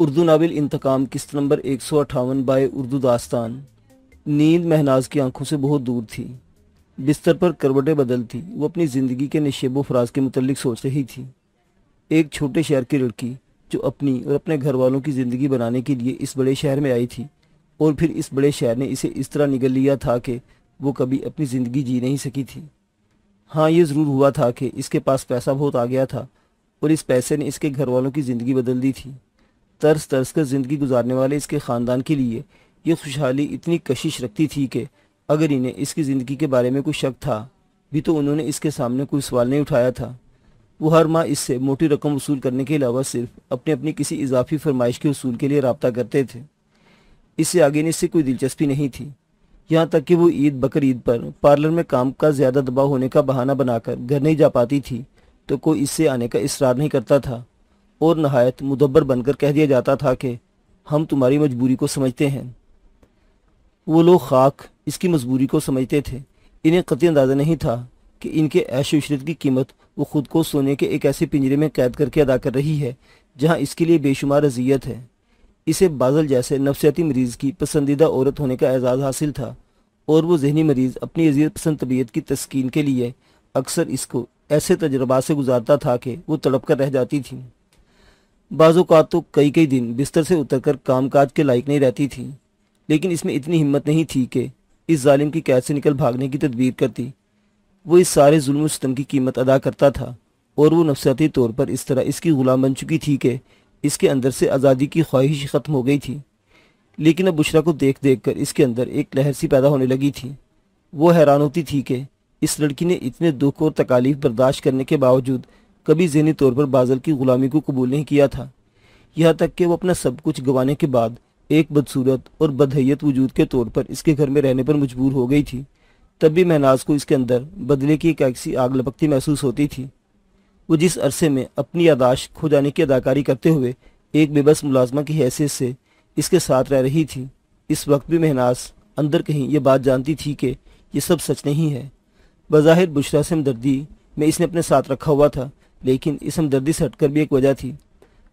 Urdu novel انتقام قسط number 158 bye Urdu داستان۔ نیند مہناز کی آنکھوں سے بہت دور تھی۔ بستر پر کروٹیں بدلتی وہ اپنی زندگی کے نشیب و فراز کے متعلق سوچ رہی تھی۔ ایک چھوٹے شہر کی لڑکی جو اپنی اور اپنے گھر والوں کی زندگی بنانے کے لیے اس بڑے شہر میں آئی تھی، اور پھر اس بڑے شہر نے اسے اس طرح نگل لیا تھا کہ وہ کبھی اپنی زندگی جی نہیں سکی تھی۔ ہاں، یہ ضرور ہوا تھا کہ اس کے پاس پیسہ بہت آ گیا تھا، اور اس پیسے نے اس کے گھر والوں کی زندگی بدل دی تھی۔ ترس ترس کر زندگی گزارنے والے اس کے خاندان کے لیے یہ خوشحالی اتنی کشش رکھتی تھی کہ اگر انہیں اس کی زندگی کے بارے میں کوئی شک تھا بھی تو انہوں نے اس کے سامنے کوئی سوال نہیں اٹھایا تھا۔ وہ ہر ماہ اس سے موٹی رقم وصول کرنے کے علاوہ صرف اپنی کسی اضافی فرمائش کے حصول کے لیے رابطہ کرتے تھے۔ اس سے آگے اس سے کوئی دلچسپی نہیں تھی، یہاں تک کہ وہ عید بقر عید پر پارلر میں کام کا زیادہ دباؤ ہونے کا بہانہ بنا کر گھر نہیں جا پاتی تھی تو کوئی اس سے آنے کا اصرار نہیں کرتا تھا، اور نہایت مدبر بن کر کہہ دیا جاتا تھا کہ ہم تمہاری مجبوری کو سمجھتے ہیں۔ وہ لوگ خاک اس کی مجبوری کو سمجھتے تھے۔ انہیں قطعی اندازہ نہیں تھا کہ ان کے عیش و عشرت کی قیمت وہ خود کو سونے کے ایک ایسے پنجرے میں قید کر کے ادا کر رہی ہے جہاں اس کے لیے بے شمار اذیت ہے۔ اسے بازل جیسے نفسیاتی مریض کی پسندیدہ عورت ہونے کا اعزاز حاصل تھا، اور وہ ذہنی مریض اپنی اذیت پسند طبیعت کی تسکین کے لیے اکثر اس کو ایسے تجربات سے گزارتا تھا کہ وہ تڑپ کر رہ جاتی تھی۔ بعض اوقات تو کئی دن بستر سے اتر کر کام کاج کے لائق نہیں رہتی تھی، لیکن اس میں اتنی ہمت نہیں تھی کہ اس ظالم کی قید سے نکل بھاگنے کی تدبیر کرتی۔ وہ اس سارے ظلم و ستم کی قیمت ادا کرتا تھا، اور وہ نفسیاتی طور پر اس طرح اس کی غلام بن چکی تھی کہ اس کے اندر سے آزادی کی خواہش ختم ہو گئی تھی۔ لیکن اب بشرا کو دیکھ دیکھ کر اس کے اندر ایک لہر سی پیدا ہونے لگی تھی۔ وہ حیران ہوتی تھی کہ اس لڑکی نے اتنے دکھ اور تکالیف برداشت کرنے کے باوجود کبھی ذہنی طور پر بازل کی غلامی کو قبول نہیں کیا تھا، یہاں تک کہ وہ اپنا سب کچھ گنوانے کے بعد ایک بدصورت اور بدحیت وجود کے طور پر اس کے گھر میں رہنے پر مجبور ہو گئی تھی۔ تب بھی مہناز کو اس کے اندر بدلے کی ایک ایسی آگ لپکتی محسوس ہوتی تھی۔ وہ جس عرصے میں اپنی یاداشت کھو جانے کی اداکاری کرتے ہوئے ایک بے بس ملازمہ کی حیثیت سے اس کے ساتھ رہ رہی تھی، اس وقت بھی مہناز اندر کہیں یہ بات جانتی تھی کہ یہ سب سچ نہیں ہے۔ بظاہر بشرا سے ہمدردی میں اس نے اپنے ساتھ رکھا ہوا تھا، لیکن اس ہمدردی سے ہٹ کر بھی ایک وجہ تھی۔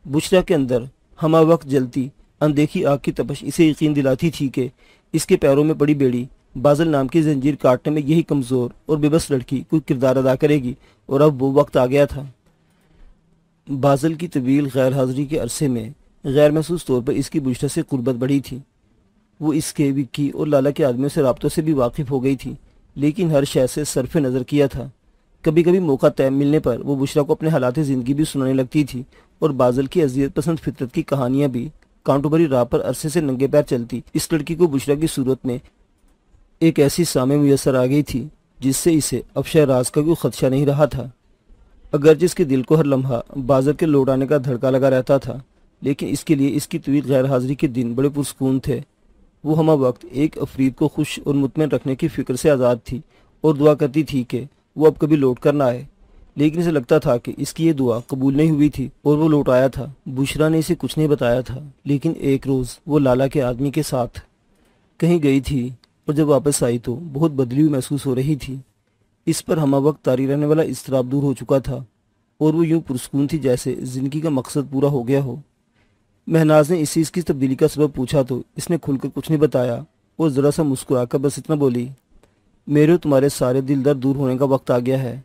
بشرا کے اندر ہمہ وقت جلتی اندیکھی آگ کی تپش اسے یقین دلاتی تھی کہ اس کے پیروں میں پڑی بیڑی بازل نام کی زنجیر کاٹنے میں یہی کمزور اور بے بس لڑکی کوئی کردار ادا کرے گی، اور اب وہ وقت آ گیا تھا۔ بازل کی طویل غیر حاضری کے عرصے میں غیر محسوس طور پر اس کی بشرا سے قربت بڑھی تھی۔ وہ اس کے وکی اور لالا کے آدمیوں سے رابطوں سے بھی واقف ہو گئی تھی، لیکن ہر شے سے صرف نظر کیا تھا۔ کبھی کبھی موقع طے ملنے پر وہ بشرا کو اپنے حالات زندگی بھی سنانے لگتی تھی، اور بازل کی اذیت پسند فطرت کی کہانیاں بھی کانٹوں بھری راہ پر عرصے سے ننگے پیر چلتی۔ اس لڑکی کو بشرا کی صورت میں ایک ایسی سامع میسر آ گئی تھی جس سے اسے افشا راز کا کوئی خدشہ نہیں رہا تھا۔ اگرچہ اس کے دل کو ہر لمحہ بازل کے لوٹ آنے کا دھڑکا لگا رہتا تھا، لیکن اس کے لیے اس کی طویل غیر حاضری کے دن بڑے پرسکون تھے۔ وہ ہمہ وقت ایک افرید کو خوش اور مطمئن رکھنے کی فکر سے آزاد تھی، اور دعا کرتی تھی کہ وہ اب کبھی لوٹ کر نہ آئے، لیکن اسے لگتا تھا کہ اس کی یہ دعا قبول نہیں ہوئی تھی اور وہ لوٹ آیا تھا۔ بشرا نے اسے کچھ نہیں بتایا تھا، لیکن ایک روز وہ لالا کے آدمی کے ساتھ کہیں گئی تھی، اور جب واپس آئی تو بہت بدلی ہوئی محسوس ہو رہی تھی۔ اس پر ہمہ وقت طاری رہنے والا اضطراب دور ہو چکا تھا، اور وہ یوں پرسکون تھی جیسے زندگی کا مقصد پورا ہو گیا ہو۔ مہناز نے اس کی تبدیلی کا سبب پوچھا تو اس نے کھل کر کچھ نہیں بتایا، اور ذرا سا مسکرا کر بس اتنا بولی، میرے تمہارے سارے دل درد دور ہونے کا وقت آ گیا ہے،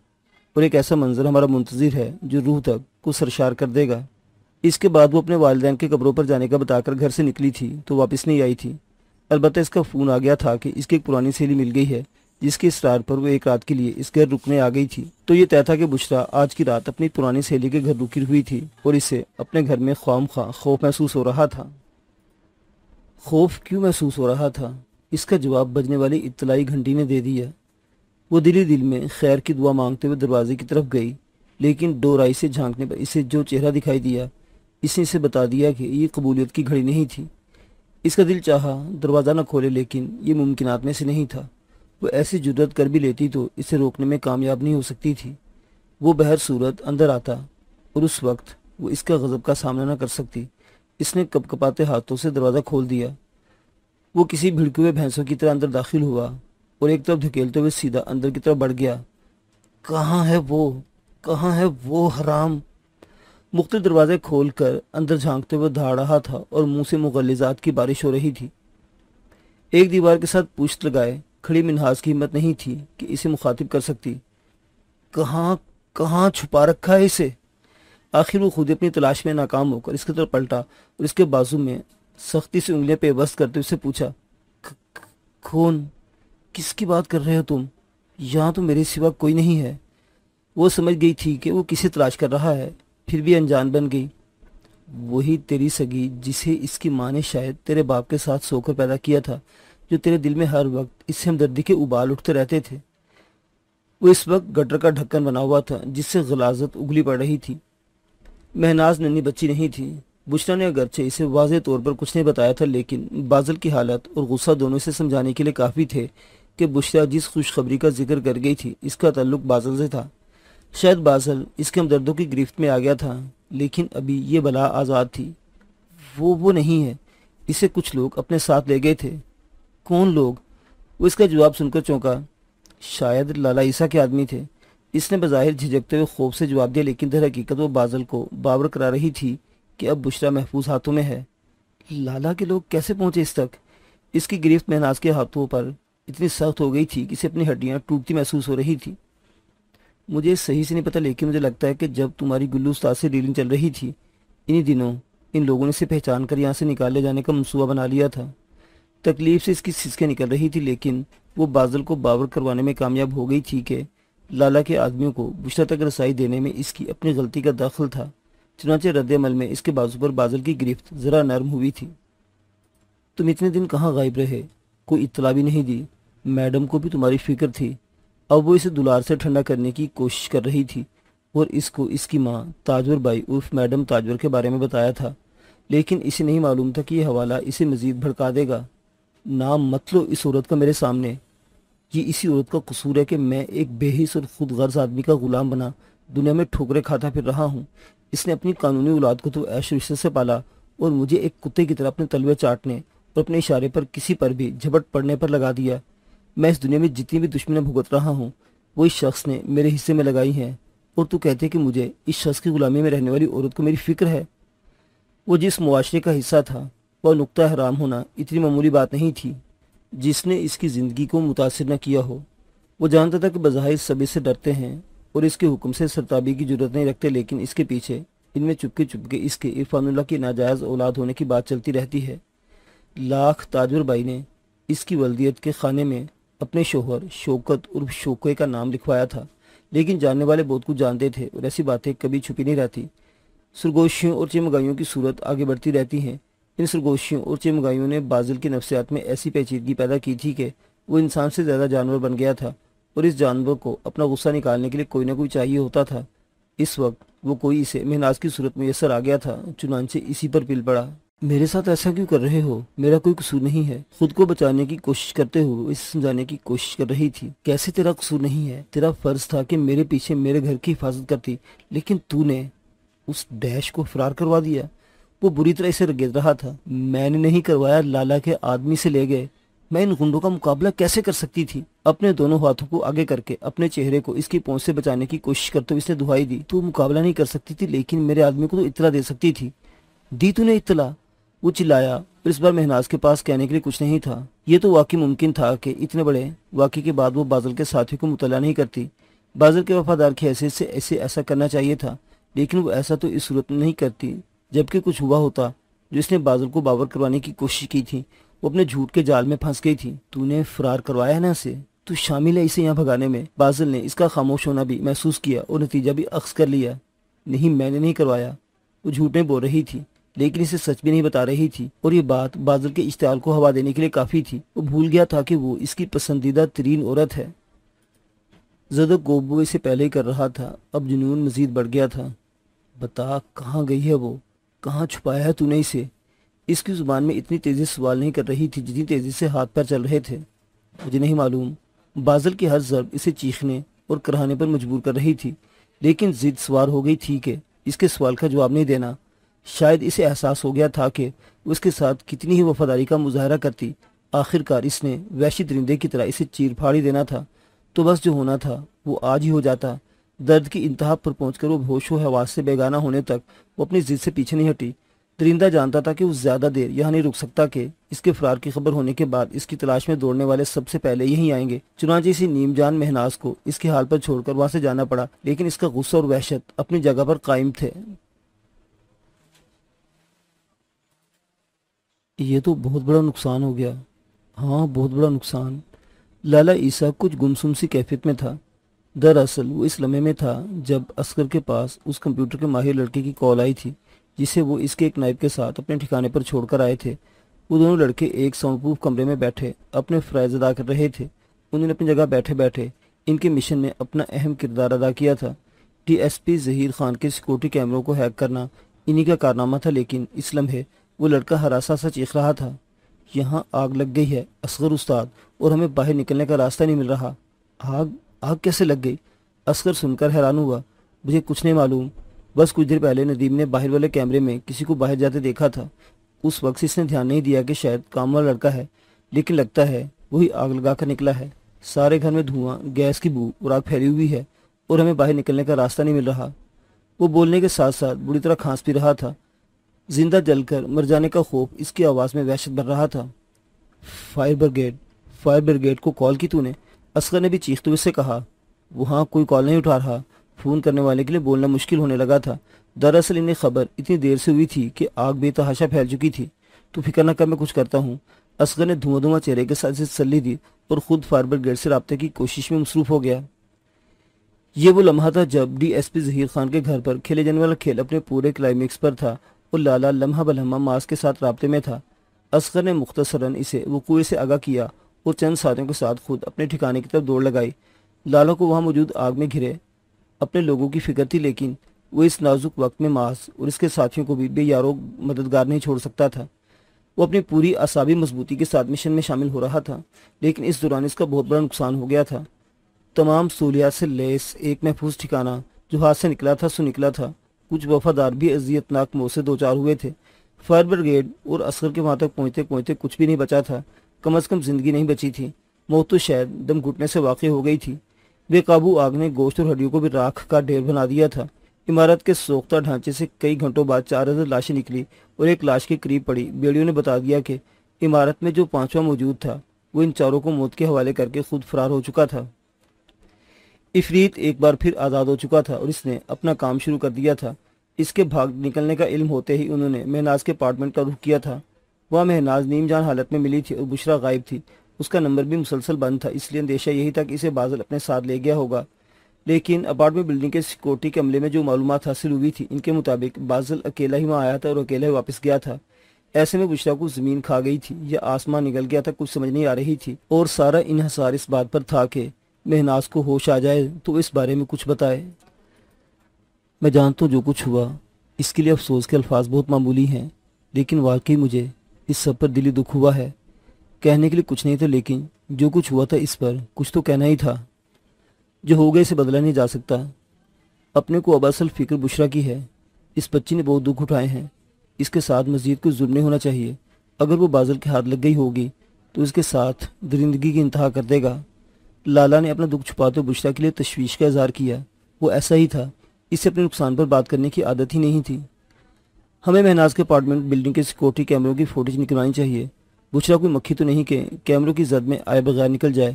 اور ایک ایسا منظر ہمارا منتظر ہے جو روح تک کو سرشار کر دے گا۔ اس کے بعد وہ اپنے والدین کے قبروں پر جانے کا بتا کر گھر سے نکلی تھی تو واپس نہیں آئی تھی۔ البتہ اس کا فون آ گیا تھا کہ اس کی ایک پرانی سہیلی مل گئی ہے، جس کے اصرار پر وہ ایک رات کے لیے اس گھر رکنے آ گئی تھی۔ تو یہ طے تھا کہ بشرا آج کی رات اپنی پرانی سہیلی کے گھر رکی ہوئی تھی، اور اسے اپنے گھر میں خواہ مخواہ خوف محسوس ہو رہا تھا۔ خوف کیوں محسوس ہو رہا تھا؟ اس کا جواب بجنے والی اطلاعی گھنٹی نے دے دیا۔ وہ دل ہی دل میں خیر کی دعا مانگتے ہوئے دروازے کی طرف گئی، لیکن ڈورائی سے جھانکنے پر اسے جو چہرہ دکھائی دیا اس نے اسے بتا دیا کہ یہ قبولیت کی گھڑی نہیں تھی۔ اس کا دل چاہا دروازہ نہ کھولے، لیکن یہ ممکنات میں سے نہیں تھا۔ وہ ایسی جرات کر بھی لیتی تو اسے روکنے میں کامیاب نہیں ہو سکتی تھی۔ وہ بہر صورت اندر آتا، اور اس وقت وہ اس کا غضب کا سامنا نہ کر سکتی۔ اس نے کپ کپاتے ہاتھوں سے دروازہ کھول دیا۔ وہ کسی بھڑکے ہوئے بھینسوں کی طرح اندر داخل ہوا، اور ایک طرف دھکیلتے ہوئے سیدھا اندر کی طرف بڑھ گیا۔ کہاں ہے وہ حرام؟ مختلف دروازے کھول کر اندر جھانکتے ہوئے دھاڑ رہا تھا اور منہ سے مغلظات کی بارش ہو رہی تھی۔ ایک دیوار کے ساتھ پشت لگائے کھڑی منہاس کی ہمت نہیں تھی کہ اسے مخاطب کر سکتی۔ کہاں کہاں چھپا رکھا ہے اسے؟ آخر وہ خود اپنی تلاش میں ناکام ہو کر اس کی طرف پلٹا اور اس کے بازو میں سختی سے انگلیاں پیوست کرتے اسے پوچھا، کون؟ کس کی بات کر رہے ہو تم؟ یہاں تو میرے سوا کوئی نہیں ہے۔ وہ سمجھ گئی تھی کہ وہ کسے تلاش کر رہا ہے، پھر بھی انجان بن گئی۔ وہی تیری سگی جسے اس کی ماں نے شاید تیرے باپ کے ساتھ سو کر پیدا کیا تھا، جو تیرے دل میں ہر وقت اس سے ہمدردی کے ابال اٹھتے رہتے تھے۔ وہ اس وقت گٹر کا ڈھکن بنا ہوا تھا جس سے غلاظت اگلی پڑ رہی تھی۔ مہناز ننھی بچی نہیں تھی۔ بشرا نے اگرچہ اسے واضح طور پر کچھ نہیں بتایا تھا، لیکن بازل کی حالت اور غصہ دونوں سے سمجھانے کے لیے کافی تھے کہ بشرا جس خوشخبری کا ذکر کر گئی تھی اس کا تعلق بازل سے تھا۔ شاید بازل اس کے ہمدردوں کی گرفت میں آ گیا تھا، لیکن ابھی یہ بلا آزاد تھی۔ وہ نہیں ہے، اسے کچھ لوگ اپنے ساتھ لے گئے تھے۔ کون لوگ؟ وہ اس کا جواب سن کر چونکا۔ شاید لالا عیسیٰ کے آدمی تھے۔ اس نے بظاہر جھجکتے ہوئے خوف سے جواب دیا، لیکن در حقیقت وہ بازل کو باور کرا رہی تھی کہ اب بشرا محفوظ ہاتھوں میں ہے۔ لالا کے لوگ کیسے پہنچے اس تک؟ اس کی گرفت مہناز کے ہاتھوں پر اتنی سخت ہو گئی تھی کہ اسے اپنی ہڈیاں ٹوٹتی محسوس ہو رہی تھی۔ مجھے صحیح سے نہیں پتہ، لیکن مجھے لگتا ہے کہ جب تمہاری گلو استاد سے ڈیلنگ چل رہی تھی، انہی دنوں ان لوگوں نے اسے پہچان کر یہاں سے نکال لے جانے کا منصوبہ بنا لیا تھا۔ تکلیف سے اس کی سسکیں نکل رہی تھی، لیکن وہ بازل کو باور کروانے میں کامیاب ہو گئی تھی کہ لالا کے آدمیوں کو بشرا تک رسائی دینے میں اس کی اپنی غلطی کا دخل تھا۔ چنانچہ رد عمل میں اس کے بازو پر بازل کی گرفت ذرا نرم ہوئی تھی۔ تم اتنے دن کہاں غائب رہے؟ کوئی اطلاع بھی نہیں دی۔ میڈم کو بھی تمہاری فکر تھی۔ اب وہ اسے دلار سے ٹھنڈا کرنے کی کوشش کر رہی تھی اور اس کو اس کی ماں تاجور بائی عرف میڈم تاجور کے بارے میں بتایا تھا، لیکن اسے نہیں معلوم تھا کہ یہ حوالہ اسے مزید بھڑکا دے گا۔ نام مت لو اس عورت کا میرے سامنے۔ یہ اسی عورت کا قصور ہے کہ میں ایک بے حس اور خود غرض آدمی کا غلام بنا دنیا میں ٹھوکریں کھاتا پھر رہا ہوں۔ اس نے اپنی قانونی اولاد کو تو عیش و عشرت سے پالا اور مجھے ایک کتے کی طرح اپنے تلوے چاٹنے اور اپنے اشارے پر کسی پر بھی جھپٹ پڑنے پر لگا دیا۔ میں اس دنیا میں جتنی بھی دشمنیاں بھگت رہا ہوں وہ اس شخص نے میرے حصے میں لگائی ہیں، اور تو کہتے کہ مجھے اس شخص کی غلامی میں رہنے والی عورت کو میری فکر ہے۔ وہ جس معاشرے کا حصہ تھا، وہ نقطہ حرام ہونا اتنی معمولی بات نہیں تھی جس نے اس کی زندگی کو متاثر نہ کیا ہو۔ وہ جانتا تھا کہ بظاہر سب اس سے ڈرتے ہیں اور اس کے حکم سے سرتابی کی ضرورت نہیں رکھتے، لیکن اس کے پیچھے ان میں چپکے چپکے اس کے عرفان اللہ کی ناجائز اولاد ہونے کی بات چلتی رہتی ہے۔ لاکھ تاجور بائی نے اس کی ولدیت کے خانے میں اپنے شوہر شوکت عرف شوکے کا نام لکھوایا تھا، لیکن جاننے والے بہت کچھ جانتے تھے اور ایسی باتیں کبھی چھپی نہیں رہتی۔ سرگوشیوں اور چمگائیوں کی صورت آگے بڑھتی رہتی ہیں۔ ان سرگوشیوں اور چمگائیوں نے بازل کے نفسیات میں ایسی پیچیدگی پیدا کی تھی کہ وہ انسان سے زیادہ جانور بن گیا تھا، اور اس جانور کو اپنا غصہ نکالنے کے لیے کوئی نہ کوئی چاہیے ہوتا تھا۔ اس وقت وہ کوئی اسے مہناز کی صورت میسر آ گیا تھا، چنانچہ اسی پر پل پڑا۔ میرے ساتھ ایسا کیوں کر رہے ہو؟ میرا کوئی قصور نہیں ہے۔ خود کو بچانے کی کوشش کرتے ہوئے اسے سمجھانے کی کوشش کر رہی تھی۔ کیسے تیرا قصور نہیں ہے؟ تیرا فرض تھا کہ میرے پیچھے میرے گھر کی حفاظت کرتی، لیکن تو نے اس ڈیش کو فرار کروا دیا۔ وہ بری طرح اسے رگید رہا تھا۔ میں نے نہیں کروایا، لالا کے آدمی سے لے گئے۔ میں ان گنڈوں کا مقابلہ کیسے کر سکتی تھی؟ اپنے دونوں ہاتھوں کو آگے کر کے اپنے چہرے کو اس کی پہنچ سے بچانے کی کوشش کرتے ہوئے اس نے دہائی دی، تو مقابلہ نہیں کر سکتی تھی، لیکن میرے آدمی کو تو اطلاع دے سکتی تھی۔ دی تو نے اطلاع؟ وہ چلایا، اور اس بار مہناز کے پاس کہنے کے لیے کچھ نہیں تھا۔ یہ تو واقعی ممکن تھا کہ اتنے بڑے واقعے کے بعد وہ بازل کے ساتھیوں کو مطلع نہیں کرتی۔ بازل کے وفادار کی حیثیت سے ایسا کرنا چاہیے تھا، لیکن وہ ایسا تو اس صورت میں نہیں کرتی جبکہ کچھ ہوا ہوتا۔ جو اس نے بازل کو باور کروانے کی کوشش کی تھی وہ اپنے جھوٹ کے جال میں پھنس گئی تھی۔ تو نے فرار کروایا ہے نا اسے؟ تو شامل ہے اسے یہاں بھگانے میں؟ بازل نے اس کا خاموش ہونا بھی محسوس کیا اور نتیجہ بھی اخذ کر لیا۔ نہیں، میں نے نہیں کروایا۔ وہ جھوٹ میں بول رہی تھی، لیکن اسے سچ بھی نہیں بتا رہی تھی، اور یہ بات بازل کے اشتعال کو ہوا دینے کے لیے کافی تھی۔ وہ بھول گیا تھا کہ وہ اس کی پسندیدہ ترین عورت ہے۔ زدہ گوبو اسے پہلے ہی کر رہا تھا، اب جنون مزید بڑھ گیا تھا۔ بتا، کہاں گئی ہے وہ؟ کہاں چھپایا ہے تو نے اسے؟ اس کی زبان میں اتنی تیزی سے سوال نہیں کر رہی تھی جتنی تیزی سے ہاتھ پیر چل رہے تھے۔ مجھے نہیں معلوم۔ بازل کی ہر ضرب اسے چیخنے اور کراہنے پر مجبور کر رہی تھی، لیکن ضد سوار ہو گئی تھی کہ اس کے سوال کا جواب نہیں دینا۔ شاید اسے احساس ہو گیا تھا کہ اس کے ساتھ کتنی ہی وفاداری کا مظاہرہ کرتی، آخر کار اس نے وحشی درندے کی طرح اسے چیر پھاڑ ہی دینا تھا۔ تو بس جو ہونا تھا وہ آج ہی ہو جاتا۔ درد کی انتہا پر پہنچ کر وہ ہوش و حواس سے بیگانہ ہونے تک وہ اپنی ضد سے پیچھے نہیں ہٹی۔ درندہ جانتا تھا کہ وہ زیادہ دیر یہاں نہیں رک سکتا کہ اس کے فرار کی خبر ہونے کے بعد اس کی تلاش میں دوڑنے والے سب سے پہلے یہیں آئیں گے۔ چنانچہ اسی نیم جان مہناز کو اس کے حال پر چھوڑ کر وہاں سے جانا پڑا، لیکن اس کا غصہ اور وحشت اپنی جگہ پر قائم تھے۔ یہ تو بہت بڑا نقصان ہو گیا۔ ہاں، بہت بڑا نقصان۔ لالا عیسیٰ کچھ گمسم سی کیفیت میں تھا۔ دراصل وہ اس لمحے میں تھا جب اصغر کے پاس اس کمپیوٹر کے ماہر لڑکے کی کال آئی تھی جسے وہ اس کے ایک نائب کے ساتھ اپنے ٹھکانے پر چھوڑ کر آئے تھے۔ وہ دونوں لڑکے ایک ساؤنڈ پروف کمرے میں بیٹھے اپنے فرائض ادا کر رہے تھے۔ انہوں نے اپنی جگہ بیٹھے بیٹھے ان کے مشن میں اپنا اہم کردار ادا کیا تھا۔ D S P Zaheer Khan کے سیکورٹی کیمروں کو ہیک کرنا انہی کا کارنامہ تھا، لیکن اس لمحے وہ لڑکا ہراسا سا چیخ رہا تھا، یہاں آگ لگ گئی ہے اصغر استاد، اور ہمیں باہر نکلنے کا راستہ نہیں مل رہا۔ آگ کیسے لگ گئی؟ اصغر سن کر حیران ہوا۔ مجھے کچھ نہیں معلوم، بس کچھ دیر پہلے ندیم نے باہر والے کیمرے میں کسی کو باہر جاتے دیکھا تھا۔ اس وقت اس نے دھیان نہیں دیا کہ شاید کام والا لڑکا ہے، لیکن لگتا ہے وہی آگ لگا کر نکلا ہے۔ سارے گھر میں دھواں، گیس کی بو اور آگ پھیلی ہوئی ہے، اور ہمیں باہر نکلنے کا راستہ نہیں مل رہا۔ وہ بولنے کے ساتھ ساتھ بری طرح کھانس بھی رہا تھا۔ زندہ جل کر مر جانے کا خوف اس کی آواز میں وحشت بھر رہا تھا۔ فائر بریگیڈ کو کال کی تو نے؟ اصغر نے بھی چیختے ہوئے سے کہا۔ وہاں کوئی کال نہیں اٹھا رہا۔ فون کرنے والے کے لیے بولنا مشکل ہونے لگا تھا۔ دراصل انہیں خبر اتنی دیر سے ہوئی تھی کہ آگ بے تحاشا پھیل چکی تھی۔ تو فکر نہ کر، میں کچھ کرتا ہوں۔ اصغر نے دھواں چہرے کے ساتھ تسلی دی اور خود فائر بریگیڈ سے رابطے کی کوشش میں مصروف ہو گیا۔ یہ وہ لمحہ تھا جب D S P Zaheer Khan کے گھر پر کھیلے جانے والا کھیل اپنے پورے کلائمیکس پر تھا اور لالا لمحہ بلمحہ ماس کے ساتھ رابطے میں تھا۔ اصغر نے مختصراً اسے وقوع سے آگاہ کیا اور چند ساتھیوں کے ساتھ خود اپنے ٹھکانے کی طرف دوڑ لگائی۔ لالا کو وہاں موجود آگ میں گھرے اپنے لوگوں کی فکر تھی، لیکن وہ اس نازک وقت میں ماس اور اس کے ساتھیوں کو بھی بے یارو مددگار نہیں چھوڑ سکتا تھا۔ وہ اپنی پوری اعصابی مضبوطی کے ساتھ مشن میں شامل ہو رہا تھا، لیکن اس دوران اس کا بہت بڑا نقصان ہو گیا تھا۔ تمام سہولیات سے لیس ایک محفوظ ٹھکانہ جو ہاتھ سے نکلا تھا سو نکلا تھا۔ کچھ وفادار بھی اذیتناک موت سے دوچار ہوئے تھے۔ فائر بریگیڈ اور اصغر کے وہاں تک پہنچتے پہنچتے کچھ بھی نہیں بچا تھا، کم از کم زندگی نہیں بچی تھی۔ موت تو شاید دم گھٹنے سے واقع ہو گئی تھی۔ بے قابو آگ نے گوشت اور ہڈیوں کو بھی راکھ کا ڈھیر بنا دیا تھا۔ عمارت کے سوختہ ڈھانچے سے کئی گھنٹوں بعد 4 لاشیں نکلی اور ایک لاش کے قریب پڑی۔ بیڑیوں نے بتا دیا کہ عمارت میں جو پانچواں موجود تھا وہ ان چاروں کو موت کے حوالے کر کے خود فرار ہو چکا تھا۔ افریت ایک بار پھر آزاد ہو چکا تھا اور اس نے اپنا کام شروع کر دیا تھا۔ اس کے بھاگ نکلنے کا علم ہوتے ہی انہوں نے مہناز کے اپارٹمنٹ کا رخ کیا تھا۔ وہاں مہناز نیم جان حالت میں ملی تھی اور بشرا غائب تھی۔ اس کا نمبر بھی مسلسل بند تھا، اس لیے اندیشہ یہی تھا کہ اسے بازل اپنے ساتھ لے گیا ہوگا، لیکن اپارٹمنٹ بلڈنگ کے سیکورٹی کے عملے میں جو معلومات حاصل ہوئی تھی ان کے مطابق بازل اکیلا ہی وہاں آیا تھا اور اکیلا ہی واپس گیا تھا۔ ایسے میں بشرا کو زمین کھا گئی تھی یا آسمان نگل گیا تھا، کچھ سمجھ نہیں آ رہی تھی، اور سارا انحصار اس بات پر تھا کہ مہناز کو ہوش آ جائے تو اس بارے میں کچھ بتائے۔ میں جانتا ہوں جو کچھ ہوا، اس کے لیے افسوس کے الفاظ بہت معمولی ہیں، لیکن واقعی مجھے اس سب پر دلی دکھ ہوا ہے۔ کہنے کے لیے کچھ نہیں تھا، لیکن جو کچھ ہوا تھا اس پر کچھ تو کہنا ہی تھا۔ جو ہو گئے اسے بدلا نہیں جا سکتا۔ اپنے کو اب اصل فکر بشرا کی ہے۔ اس بچی نے بہت دکھ اٹھائے ہیں، اس کے ساتھ مزید کوئی ظلم نہیں ہونا چاہیے۔ اگر وہ بازل کے ہاتھ لگ گئی ہوگی تو اس کے ساتھ درندگی کی انتہا کر دے گا۔ لالا نے اپنا دکھ چھپاتے ہوئے بشرا کے لیے تشویش کا اظہار کیا۔ وہ ایسا ہی تھا، اسے اپنے نقصان پر بات کرنے کی عادت ہی نہیں تھی۔ ہمیں مہناز کے اپارٹمنٹ بلڈنگ کے سیکورٹی کیمروں کی فوٹیج نکلوانی چاہیے۔ بشرا کوئی مکھی تو نہیں کہ کیمروں کی زد میں آئے بغیر نکل جائے۔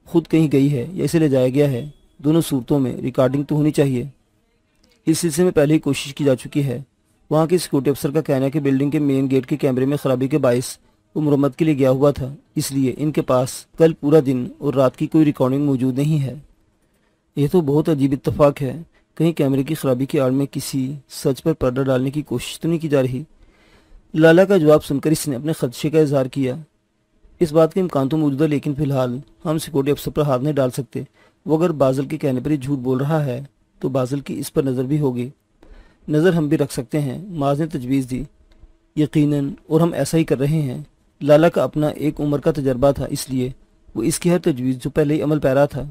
خود کہیں گئی ہے یا اسے لے جایا گیا ہے، دونوں صورتوں میں ریکارڈنگ تو ہونی چاہیے۔ اس سلسلے میں پہلے ہی کوشش کی جا چکی ہے۔ وہاں کے سیکورٹی افسر کا کہنا ہے کہ بلڈنگ کے مین گیٹ کے کیمرے میں خرابی کے باعث وہ مرمت کے لیے گیا ہوا تھا، اس لیے ان کے پاس کل پورا دن اور رات کی کوئی ریکارڈنگ موجود نہیں ہے۔ یہ تو بہت عجیب اتفاق ہے، کہیں کیمرے کی خرابی کی آڑ میں کسی سچ پر پردہ ڈالنے کی کوشش تو نہیں کی جا رہی؟ لالا کا جواب سن کر اس نے اپنے خدشے کا اظہار کیا۔ اس بات کے امکان تو موجود ہے، لیکن فی الحال ہم سیکورٹی افسر پر ہاتھ نہیں ڈال سکتے۔ وہ اگر بازل کے کہنے پر ہی جھوٹ بول رہا ہے تو بازل کی اس پر نظر بھی ہوگی۔ نظر ہم بھی رکھ سکتے ہیں، معاذ نے تجویز دی۔ یقیناً، اور ہم ایسا ہی کر رہے ہیں۔ لالا کا اپنا ایک عمر کا تجربہ تھا، اس لیے وہ اس کی ہر تجویز جو پہلے ہی عمل پیرا تھا۔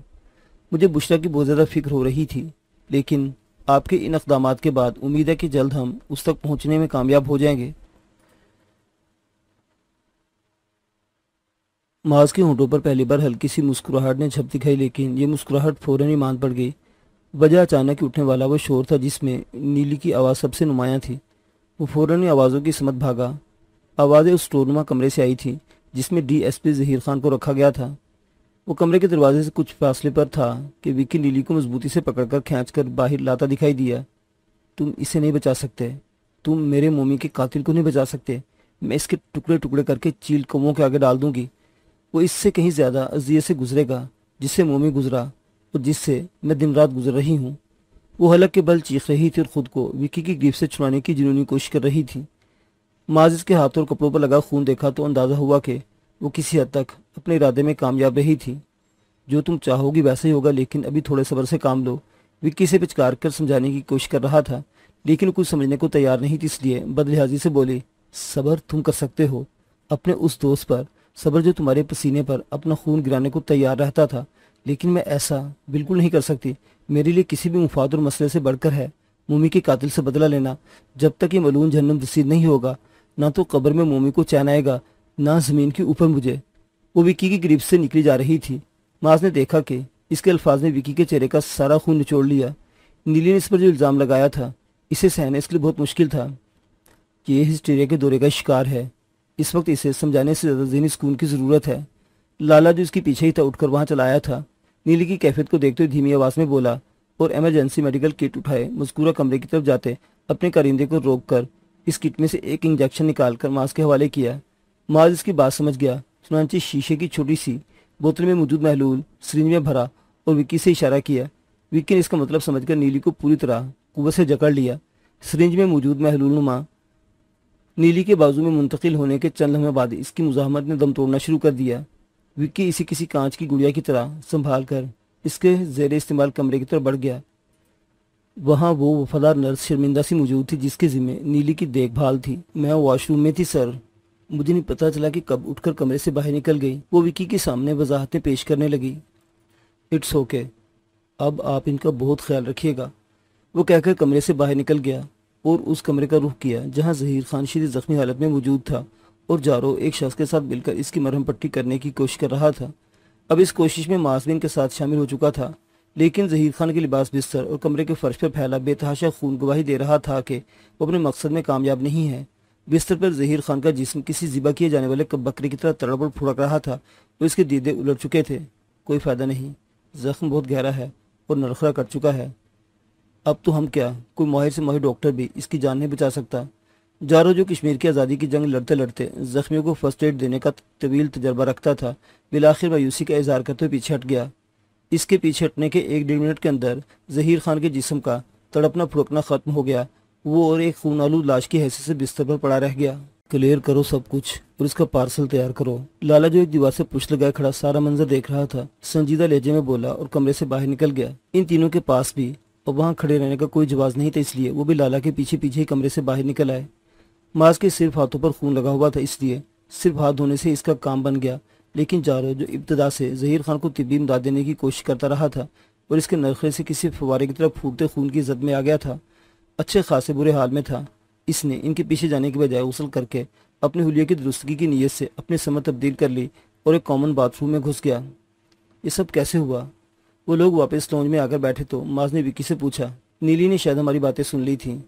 مجھے بشرا کی بہت زیادہ فکر ہو رہی تھی، لیکن آپ کے ان اقدامات کے بعد امید ہے کہ جلد ہم اس تک پہنچنے میں کامیاب ہو جائیں گے۔ معاذ کے ہونٹوں پر پہلی بار ہلکی سی مسکراہٹ نے جھپ دکھائی، لیکن یہ مسکراہٹ فوراً ہی مان پڑ گئی۔ وجہ اچانک اٹھنے والا وہ شور تھا جس میں نیلی کی آواز سب سے نمایاں تھی۔ وہ فوراً آوازوں کی سمت بھاگا۔ آوازیں اس اسٹور کمرے سے آئی تھی جس میں D S P Zaheer Khan کو رکھا گیا تھا۔ وہ کمرے کے دروازے سے کچھ فاصلے پر تھا کہ وکی نیلی کو مضبوطی سے پکڑ کر کھینچ کر باہر لاتا دکھائی دیا۔ تم اسے نہیں بچا سکتے، تم میرے مومی کے قاتل کو نہیں بچا سکتے، میں اس کے ٹکڑے ٹکڑے کر کے چیل کووں کے آگے ڈال دوں گی۔ وہ اس سے کہیں زیادہ اذیت سے گزرے گا جس سے مومی گزرا اور جس سے میں دن رات گزر رہی ہوں۔ وہ حلق کے بل چیخ رہی تھی اور خود کو وکی کی گریف سے چھڑانے کی جنونی کوشش کر رہی تھی۔ معزز کے ہاتھوں اور کپڑوں پر لگا خون دیکھا تو اندازہ ہوا کہ وہ کسی حد تک اپنے ارادے میں کامیاب رہی تھی۔ جو تم چاہو گی ویسا ہی ہوگا، لیکن ابھی تھوڑے صبر سے کام لو۔ وکی سے پچکار کر سمجھانے کی کوشش کر رہا تھا لیکن کچھ سمجھنے کو تیار نہیں تھی، اس لیے بدلحاظی سے بولی، صبر تم کر سکتے ہو اپنے اس دوست پر، صبر جو تمہارے پسینے پر اپنا خون گرانے کو تیار رہتا تھا، لیکن میں ایسا بالکل نہیں کر سکتی۔ میرے لیے کسی بھی مفاد اور مسئلے سے بڑھ کر ہے مومی کے قاتل سے بدلہ لینا۔ جب تک یہ ملعون جہنم رسید نہیں ہوگا، نہ تو قبر میں مومی کو چین آئے گا، نہ زمین کے اوپر مجھے۔ وہ وکی کی گریف سے نکلی جا رہی تھی۔ معاذ نے دیکھا کہ اس کے الفاظ نے وکی کے چہرے کا سارا خون نچوڑ لیا۔ نیلی نے اس پر جو الزام لگایا تھا اسے سہنا اس کے لیے بہت مشکل تھا۔ یہ ہسٹیریا کے دورے کا شکار ہے، اس وقت اسے سمجھانے سے زیادہ ذہنی سکون کی ضرورت ہے۔ لالا جو اس کے پیچھے ہی تھا اٹھ کر وہاں چلا آیا تھا۔ نیلی کی کیفیت کو دیکھتے ہوئے دھیمی آواز میں بولا اور ایمرجنسی میڈیکل کٹ اٹھائے مذکورہ کمرے کی طرف جاتے اپنے کارندے کو روک کر اس کٹ میں سے ایک انجیکشن نکال کر معاذ کے حوالے کیا۔ معاذ اس کی بات سمجھ گیا، چنانچہ شیشے کی چھوٹی سی بوتل میں موجود محلول سرنج میں بھرا اور وکی سے اشارہ کیا۔ وکی نے اس کا مطلب سمجھ کر نیلی کو پوری طرح قوت سے جکڑ لیا۔ سرنج میں موجود محلول نما نیلی کے بازو میں منتقل ہونے کے چند لمحے بعد اس کی مزاحمت نے دم توڑنا شروع کر دیا۔ وکی اسے کسی کانچ کی گڑیا کی طرح سنبھال کر اس کے زیر استعمال کمرے کی طرف بڑھ گیا۔ وہاں وہ وفادار نرس شرمندہ سی موجود تھی جس کے ذمہ نیلی کی دیکھ بھال تھی۔ میں واش روم میں تھی سر، مجھے نہیں پتا چلا کہ کب اٹھ کر کمرے سے باہر نکل گئی۔ وہ وکی کے سامنے وضاحتیں پیش کرنے لگی۔ اٹس اوکے، اب آپ ان کا بہت خیال رکھیے گا، وہ کہہ کر کمرے سے باہر نکل گیا اور اس کمرے کا رخ کیا جہاں ظہیر خان شدید زخمی حالت میں موجود تھا اور جارو ایک شخص کے ساتھ مل کر اس کی مرہم پٹی کرنے کی کوشش کر رہا تھا۔ اب اس کوشش میں معاذ بھی ان کے ساتھ شامل ہو چکا تھا، لیکن ظہیر خان کے لباس بستر اور کمرے کے فرش پر پھیلا بے تحاشا خون گواہی دے رہا تھا کہ وہ اپنے مقصد میں کامیاب نہیں ہے۔ بستر پر ظہیر خان کا جسم کسی ذبح کیے جانے والے بکرے کی طرح تڑپ اور پھڑک رہا تھا اور اس کے دیدے الٹ چکے تھے۔ کوئی فائدہ نہیں، زخم بہت گہرا ہے اور نرخرا کٹ چکا ہے۔ اب تو ہم کیا، کوئی ماہر سے ماہر ڈاکٹر بھی اس کی جان نہیں بچا سکتا۔ جارو جو کشمیر کی آزادی کی جنگ لڑتے لڑتے زخمیوں کو فرسٹ ایڈ دینے کا طویل تجربہ رکھتا تھا، بالآخر مایوسی کا اظہار کرتے ہوئے پیچھے ہٹ گیا۔ اس کے پیچھے ہٹنے کے 1-1.5 منٹ کے اندر ظہیر خان کے جسم کا تڑپنا پھڑکنا ختم ہو گیا، وہ اور ایک خون آلود لاش کی حیثیت سے بستر پر پڑا رہ گیا۔ کلیئر کرو سب کچھ اور اس کا پارسل تیار کرو۔ لالا جو ایک دیوار سے پشت لگائے کھڑا سارا منظر دیکھ رہا تھا سنجیدہ لہجے میں بولا اور کمرے سے باہر نکل گیا۔ ان تینوں کے پاس بھی اور وہاں کھڑے رہنے کا کوئی جواز نہیں تھا، اس لیے وہ بھی لالا کے پیچھے پیچھے ہی کمرے سے باہر نکل آئے۔ معاذ کے صرف ہاتھوں پر خون لگا ہوا تھا، اس لیے صرف ہاتھ دھونے سے اس کا کام بن گیا، لیکن جارو جو ابتدا سے ظہیر خان کو طبی امداد دینے کی کوشش کرتا رہا تھا اور اس کے نرخے سے کسی فوارے کی طرف پھوٹتے خون کی زد میں آ گیا تھا، اچھے خاصے برے حال میں تھا۔ اس نے ان کے پیچھے جانے کے بجائے غسل کر کے اپنے حلیے کی درستگی کی نیت سے اپنی سمت تبدیل کر لی اور ایک کامن باتھ روم میں گھس گیا۔ یہ سب کیسے ہوا؟ وہ لوگ واپس لانج میں آ کر بیٹھے تو معاذ نے وکی سے پوچھا۔ نیلی نے شاید ہماری باتیں سن لی تھیں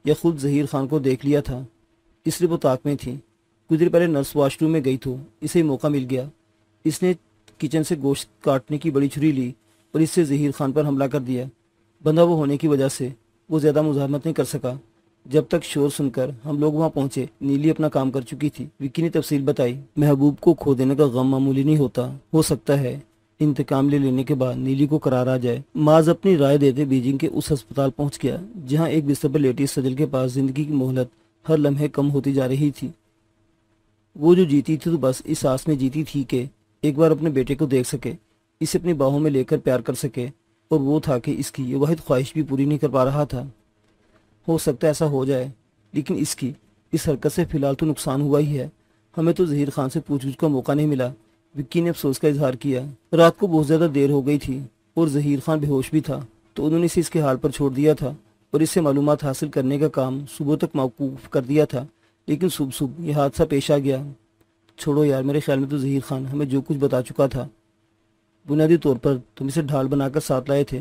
یا خود ظہیر خان کو دیکھ لیا تھا، اس لیے وہ طاق میں تھی۔ کچھ دیر پہلے نرس واش روم میں گئی تو اسے موقع مل گیا۔ اس نے کچن سے گوشت کاٹنے کی بڑی چھری لی اور اس سے ظہیر خان پر حملہ کر دیا۔ بندہ وہ ہونے کی وجہ سے وہ زیادہ مزاحمت نہیں کر سکا۔ جب تک شور سن کر ہم لوگ وہاں پہنچے نیلی اپنا کام کر چکی تھی۔ وکی نے تفصیل بتائی۔ محبوب کو کھو دینے کا غم معمولی نہیں ہوتا، ہو سکتا ہے انتقام لینے کے بعد نیلی کو قرار آ جائے۔ معاذ اپنی رائے دیتے بیجنگ کے اس ہسپتال پہنچ گیا جہاں ایک بستر پر لیٹی سجل کے پاس زندگی کی مہلت ہر لمحے کم ہوتی جا رہی تھی۔ وہ جو جیتی تھی تو بس اس آس میں جیتی تھی کہ ایک بار اپنے بیٹے کو دیکھ سکے، اسے اپنی باہوں میں لے کر پیار کر سکے، اور وہ تھا کہ اس کی یہ واحد خواہش بھی پوری نہیں کر پا رہا تھا۔ ہو سکتا ہے ایسا ہو جائے، لیکن اس حرکت سے فی الحال تو نقصان ہوا ہی ہے۔ ہمیں تو ظہیر خان سے پوچھ گچھ کا موقع نہیں ملا۔ وکی نے افسوس کا اظہار کیا۔ رات کو بہت زیادہ دیر ہو گئی تھی اور ظہیر خان بے ہوش بھی تھا، تو انہوں نے اسے اس کے حال پر چھوڑ دیا تھا اور اس سے معلومات حاصل کرنے کا کام صبح تک موقوف کر دیا تھا، لیکن صبح یہ حادثہ پیش آ گیا۔ چھوڑو یار، میرے خیال میں تو ظہیر خان ہمیں جو کچھ بتا چکا تھا۔ بنیادی طور پر تم اسے ڈھال بنا کر ساتھ لائے تھے،